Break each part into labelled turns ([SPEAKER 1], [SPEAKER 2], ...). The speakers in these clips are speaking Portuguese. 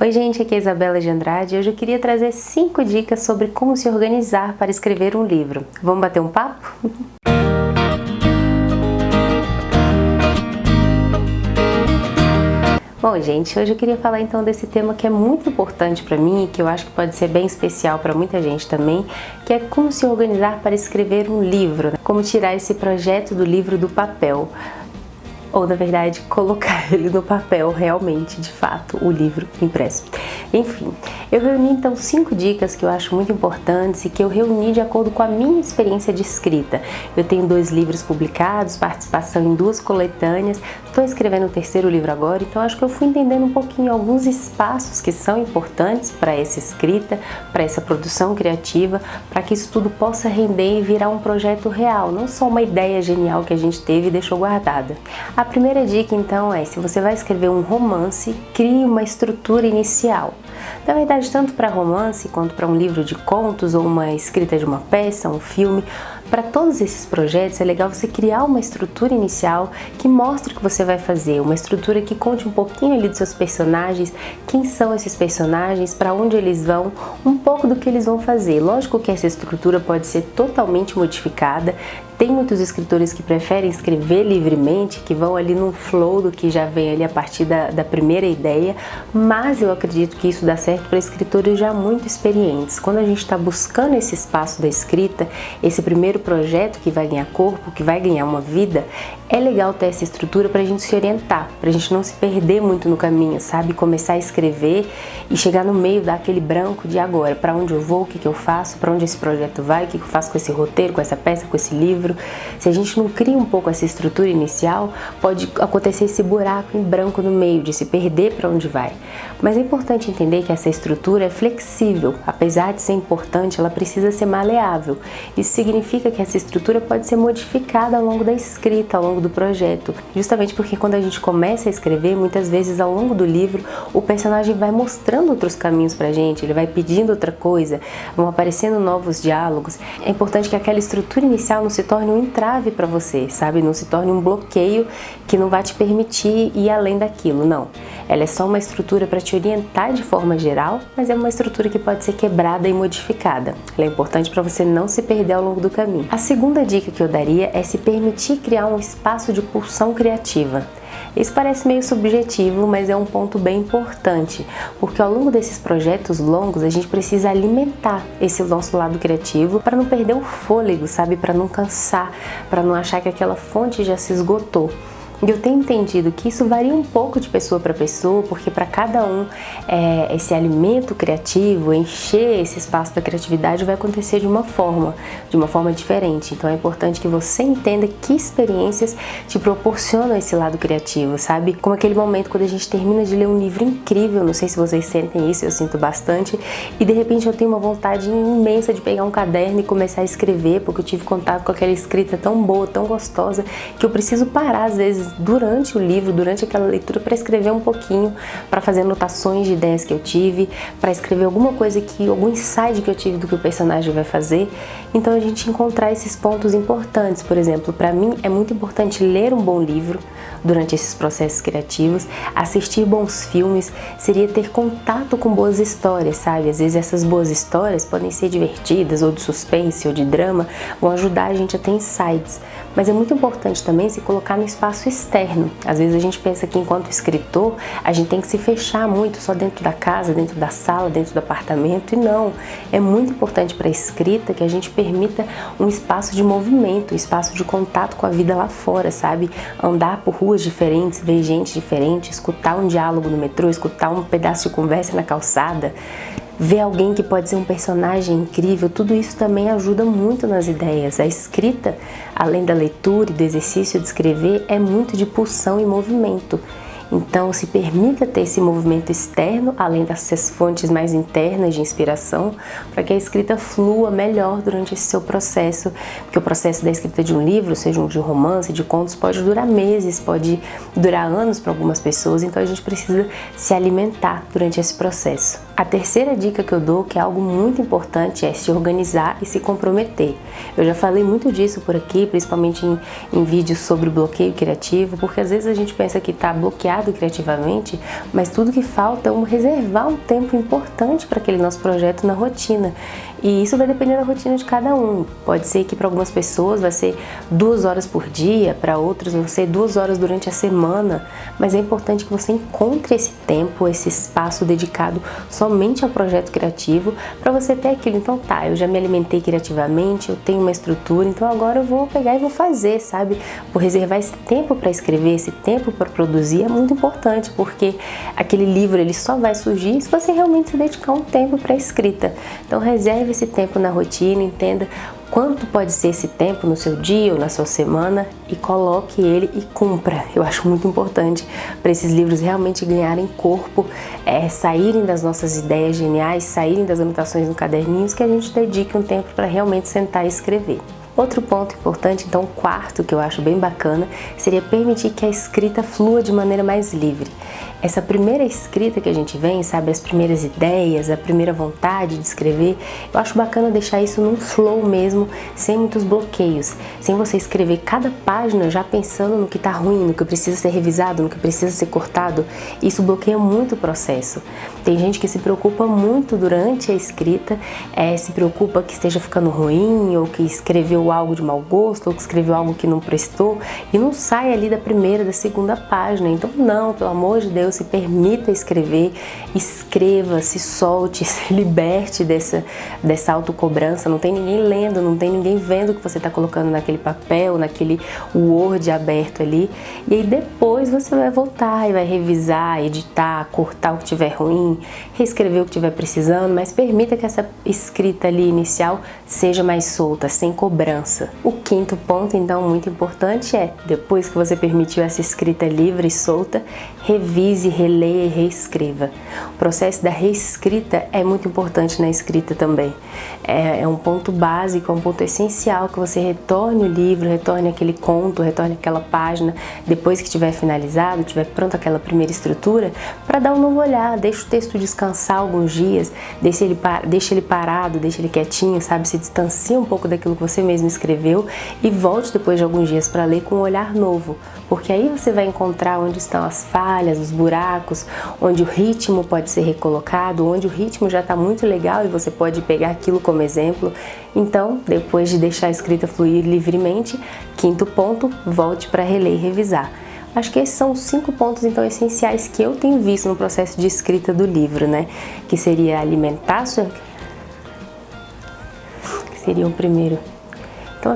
[SPEAKER 1] Oi gente, aqui é Isabela de Andrade e hoje eu queria trazer 5 dicas sobre como se organizar para escrever um livro. Vamos bater um papo? Bom gente, hoje eu queria falar então desse tema que é muito importante para mim e que eu acho que pode ser bem especial para muita gente também, que é como se organizar para escrever um livro, né? Como tirar esse projeto do livro do papel. Ou, na verdade, colocar ele no papel, realmente, de fato, o livro impresso. Enfim, eu reuni então 5 dicas que eu acho muito importantes e que eu reuni de acordo com a minha experiência de escrita. Eu tenho 2 livros publicados, participação em 2 coletâneas, estou escrevendo o 3º livro agora, então acho que eu fui entendendo um pouquinho alguns espaços que são importantes para essa escrita, para essa produção criativa, para que isso tudo possa render e virar um projeto real, não só uma ideia genial que a gente teve e deixou guardada. A primeira dica então é, se você vai escrever um romance, crie uma estrutura inicial. Na verdade, tanto para romance quanto para um livro de contos ou uma escrita de uma peça, um filme, para todos esses projetos é legal você criar uma estrutura inicial que mostre o que você vai fazer, uma estrutura que conte um pouquinho ali dos seus personagens, quem são esses personagens, para onde eles vão, um pouco do que eles vão fazer. Lógico que essa estrutura pode ser totalmente modificada. Tem muitos escritores que preferem escrever livremente, que vão ali no flow do que já vem ali a partir da primeira ideia, mas eu acredito que isso dá certo para escritores já muito experientes. Quando a gente está buscando esse espaço da escrita, esse primeiro projeto que vai ganhar corpo, que vai ganhar uma vida, é legal ter essa estrutura para a gente se orientar, para a gente não se perder muito no caminho, sabe? Começar a escrever e chegar no meio, dar aquele branco de agora, para onde eu vou, o que eu faço, para onde esse projeto vai, o que eu faço com esse roteiro, com essa peça, com esse livro. Se a gente não cria um pouco essa estrutura inicial, pode acontecer esse buraco em branco no meio, de se perder para onde vai. Mas é importante entender que essa estrutura é flexível, apesar de ser importante, ela precisa ser maleável. Isso significa que essa estrutura pode ser modificada ao longo da escrita, ao longo do projeto, justamente porque quando a gente começa a escrever, muitas vezes ao longo do livro, o personagem vai mostrando outros caminhos pra gente, ele vai pedindo outra coisa, vão aparecendo novos diálogos. É importante que aquela estrutura inicial não se torne um entrave para você, sabe? Não se torne um bloqueio que não vai te permitir ir além daquilo, não. Ela é só uma estrutura para te orientar de forma geral, mas é uma estrutura que pode ser quebrada e modificada. Ela é importante para você não se perder ao longo do caminho. A segunda dica que eu daria é se permitir criar um espaço de pulsão criativa. Isso parece meio subjetivo, mas é um ponto bem importante, porque ao longo desses projetos longos a gente precisa alimentar esse nosso lado criativo para não perder o fôlego, sabe? Para não cansar, para não achar que aquela fonte já se esgotou. E eu tenho entendido que isso varia um pouco de pessoa para pessoa, porque para cada um esse alimento criativo, encher esse espaço da criatividade vai acontecer de uma forma diferente. Então é importante que você entenda que experiências te proporcionam esse lado criativo, sabe? Como aquele momento quando a gente termina de ler um livro incrível, não sei se vocês sentem isso, eu sinto bastante, e de repente eu tenho uma vontade imensa de pegar um caderno e começar a escrever, porque eu tive contato com aquela escrita tão boa, tão gostosa, que eu preciso parar às vezes durante o livro, durante aquela leitura, para escrever um pouquinho, para fazer anotações de ideias que eu tive, para escrever alguma coisa algum insight que eu tive do que o personagem vai fazer. Então a gente encontrar esses pontos importantes, por exemplo, para mim é muito importante ler um bom livro durante esses processos criativos, assistir bons filmes, seria ter contato com boas histórias, sabe? Às vezes essas boas histórias podem ser divertidas, ou de suspense, ou de drama, vão ajudar a gente a ter insights. Mas é muito importante também se colocar no espaço externo. Às vezes a gente pensa que enquanto escritor, a gente tem que se fechar muito só dentro da casa, dentro da sala, dentro do apartamento, e não. É muito importante para a escrita que a gente permita um espaço de movimento, um espaço de contato com a vida lá fora, sabe? Andar por ruas diferentes, ver gente diferente, escutar um diálogo no metrô, escutar um pedaço de conversa na calçada, ver alguém que pode ser um personagem incrível, tudo isso também ajuda muito nas ideias. A escrita, além da leitura e do exercício de escrever, é muito de pulsão e movimento. Então, se permita ter esse movimento externo, além dessas fontes mais internas de inspiração, para que a escrita flua melhor durante esse seu processo. Porque o processo da escrita de um livro, seja de um romance, de contos, pode durar meses, pode durar anos para algumas pessoas, então a gente precisa se alimentar durante esse processo. A terceira dica que eu dou, que é algo muito importante, é se organizar e se comprometer. Eu já falei muito disso por aqui, principalmente em vídeos sobre bloqueio criativo, porque às vezes a gente pensa que está bloqueado criativamente, mas tudo que falta é reservar um tempo importante para aquele nosso projeto na rotina. E isso vai depender da rotina de cada um. Pode ser que para algumas pessoas vai ser 2 horas por dia, para outros vão ser 2 horas durante a semana, mas é importante que você encontre esse tempo, esse espaço dedicado somente ao projeto criativo, para você ter aquilo. Então tá, eu já me alimentei criativamente, eu tenho uma estrutura, então agora eu vou pegar e vou fazer, sabe? Vou reservar esse tempo para escrever, esse tempo para produzir, é muito importante, porque aquele livro ele só vai surgir se você realmente se dedicar um tempo para a escrita. Então reserve esse tempo na rotina, entenda quanto pode ser esse tempo no seu dia ou na sua semana e coloque ele e cumpra. Eu acho muito importante para esses livros realmente ganharem corpo, saírem das nossas ideias geniais, saírem das anotações no caderninhos, que a gente dedique um tempo para realmente sentar e escrever. Outro ponto importante, então, quarto, que eu acho bem bacana, seria permitir que a escrita flua de maneira mais livre. Essa primeira escrita que a gente vem, sabe, as primeiras ideias, a primeira vontade de escrever, eu acho bacana deixar isso num flow mesmo, sem muitos bloqueios, sem você escrever cada página já pensando no que tá ruim, no que precisa ser revisado, no que precisa ser cortado. Isso bloqueia muito o processo. Tem gente que se preocupa muito durante a escrita, se preocupa que esteja ficando ruim, ou que escreveu algo de mau gosto, ou que escreveu algo que não prestou, e não sai ali da primeira, da segunda página. Então não, pelo amor de Deus, se permita escrever, escreva, se solte, se liberte dessa autocobrança. Não tem ninguém lendo, não tem ninguém vendo o que você está colocando naquele papel, naquele Word aberto ali. E aí depois você vai voltar e vai revisar, editar, cortar o que tiver ruim, reescrever o que tiver precisando, mas permita que essa escrita ali inicial seja mais solta, sem cobrança. O quinto ponto, então, muito importante é, depois que você permitiu essa escrita livre e solta, revise, releia e reescreva. O processo da reescrita é muito importante na escrita também. É um ponto básico, é um ponto essencial que você retorne o livro, retorne aquele conto, retorne aquela página, depois que estiver finalizado, tiver pronta aquela primeira estrutura, para dar um novo olhar, deixa o texto descansar alguns dias, deixa ele parado, deixa ele quietinho, sabe? Se distancia um pouco daquilo que você mesmo escreveu e volte depois de alguns dias para ler com um olhar novo, porque aí você vai encontrar onde estão as falhas, os buracos, onde o ritmo pode ser recolocado, onde o ritmo já está muito legal e você pode pegar aquilo como exemplo. Então, depois de deixar a escrita fluir livremente, quinto ponto, volte para reler e revisar. Acho que esses são os 5 pontos, então, essenciais que eu tenho visto no processo de escrita do livro, né? Que seria alimentar sua... que seria o primeiro. Então,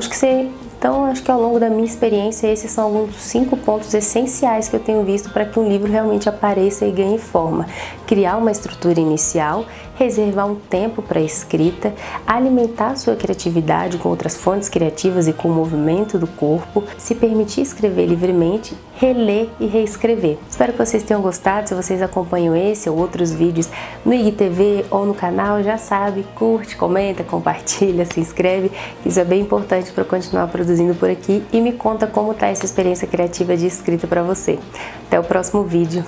[SPEAKER 1] acho que ao longo da minha experiência, esses são alguns dos 5 pontos essenciais que eu tenho visto para que um livro realmente apareça e ganhe forma. Criar uma estrutura inicial, reservar um tempo para a escrita, alimentar sua criatividade com outras fontes criativas e com o movimento do corpo, se permitir escrever livremente, reler e reescrever. Espero que vocês tenham gostado. Se vocês acompanham esse ou outros vídeos no IGTV ou no canal, já sabe, curte, comenta, compartilha, se inscreve. Isso é bem importante para continuar produzindo por aqui e me conta como tá essa experiência criativa de escrita para você. Até o próximo vídeo.